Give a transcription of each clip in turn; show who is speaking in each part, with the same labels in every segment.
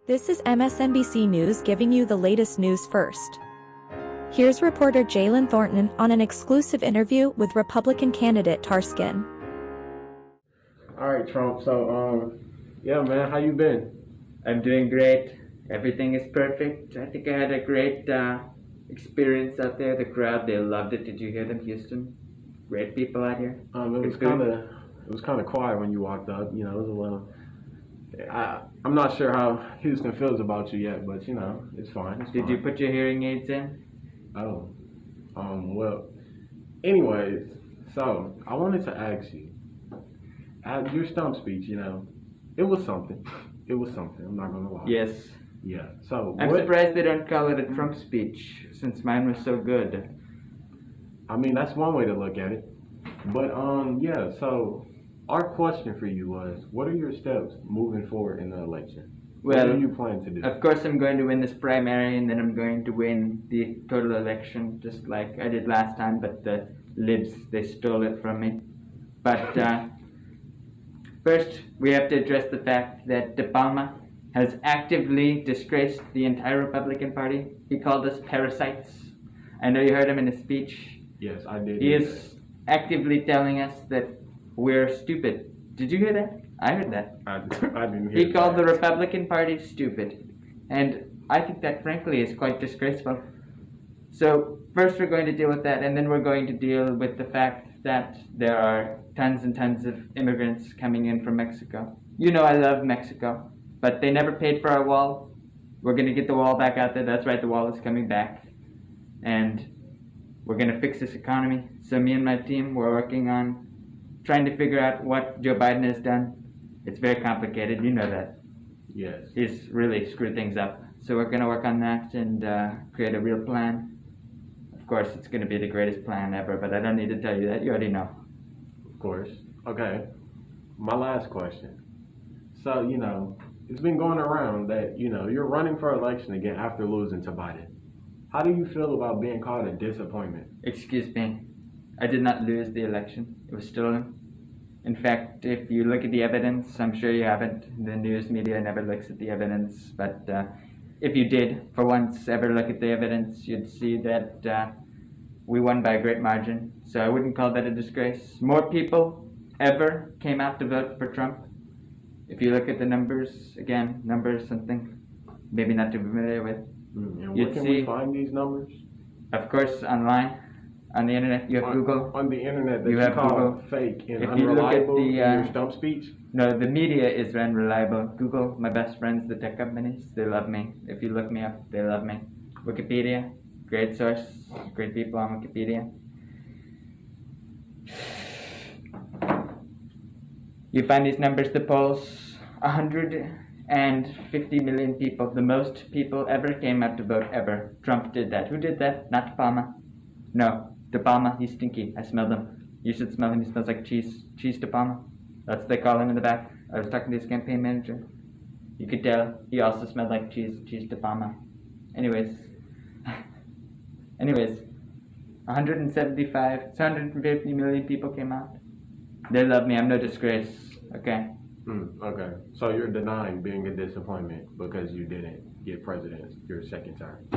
Speaker 1: This is MSNBC News giving you the latest news first. Here's reporter Jalen Thornton on an exclusive interview with Republican candidate Tarskyn.
Speaker 2: All right, Trump. So, yeah, man, how you been?
Speaker 3: I'm doing great. Everything is perfect. I think I had a great experience out there. The crowd, they loved it. Did you hear them, Houston? Great people out here.
Speaker 2: It was kind of quiet when you walked up. You know, it was a little. I'm not sure how Houston feels about you yet, but you know, it's fine.
Speaker 3: Did you put your hearing aids in?
Speaker 2: Oh, well. Anyways, so I wanted to ask you. At your stump speech, you know, it was something. It was something. I'm not gonna lie.
Speaker 3: Yes.
Speaker 2: Yeah. So
Speaker 3: I'm surprised they don't call it a Trump speech, since mine was so good.
Speaker 2: I mean, that's one way to look at it. But yeah. So our question for you was, what are your steps moving forward in the election?
Speaker 3: Well,
Speaker 2: what do you plan to do?
Speaker 3: Of course, I'm going to win this primary, and then I'm going to win the total election, just like I did last time. But the libs, they stole it from me. But first, we have to address the fact that De Palma has actively disgraced the entire Republican Party. He called us parasites. I know you heard him in his speech.
Speaker 2: Yes, I did.
Speaker 3: He is actively telling us that we're stupid. Did you hear that? I heard that.
Speaker 2: I didn't hear
Speaker 3: He called
Speaker 2: that.
Speaker 3: the Republican Party stupid. And I think that, frankly, is quite disgraceful. So, first we're going to deal with that, and then we're going to deal with the fact that there are tons and tons of immigrants coming in from Mexico. You know I love Mexico, but they never paid for our wall. We're going to get the wall back out there. That's right, the wall is coming back. And we're going to fix this economy. So me and my team, we're working on trying to figure out what Joe Biden has done. It's very complicated, you know that.
Speaker 2: Yes.
Speaker 3: He's really screwed things up. So we're going to work on that and create a real plan. Of course, it's going to be the greatest plan ever, but I don't need to tell you that. You already know.
Speaker 2: Of course. Okay. My last question. So, you know, it's been going around that, you know, you're running for election again after losing to Biden. How do you feel about being called a disappointment?
Speaker 3: Excuse me. I did not lose the election. It was stolen. In fact, if you look at the evidence, I'm sure you haven't. The news media never looks at the evidence. But if you did, for once, ever look at the evidence, you'd see that we won by a great margin. So I wouldn't call that a disgrace. More people ever came out to vote for Trump. If you look at the numbers, again, numbers, something maybe not too familiar with.
Speaker 2: And where can we find these numbers?
Speaker 3: Of course, online. On the internet, you have Google.
Speaker 2: On the internet, that you
Speaker 3: have
Speaker 2: call
Speaker 3: Google.
Speaker 2: Fake and
Speaker 3: If you look at
Speaker 2: unreliable in your stump speech?
Speaker 3: No, the media is unreliable. Google, my best friends, the tech companies, they love me. If you look me up, they love me. Wikipedia, great source, great people on Wikipedia. You find these numbers, the polls, 150 million people, the most people ever came out to vote ever. Trump did that. Who did that? Not De Palma. No, De Palma, he's stinky. I smelled him. You should smell him. He smells like cheese. Cheese De Palma. That's what they call him in the back. I was talking to his campaign manager. You could tell he also smelled like cheese. Cheese De Palma. Anyways, 150 million people came out. They love me. I'm no disgrace. Okay.
Speaker 2: Okay. So you're denying being a disappointment because you didn't get president your second term.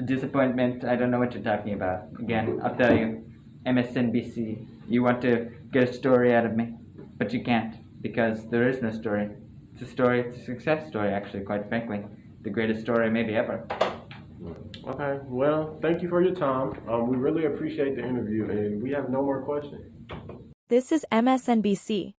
Speaker 3: Disappointment, I don't know what you're talking about. Again, I'll tell you, MSNBC, you want to get a story out of me, but you can't, because there is no story. It's a success story, actually, quite frankly. The greatest story maybe ever.
Speaker 2: Okay, well, thank you for your time. We really appreciate the interview, and we have no more questions.
Speaker 1: This is MSNBC.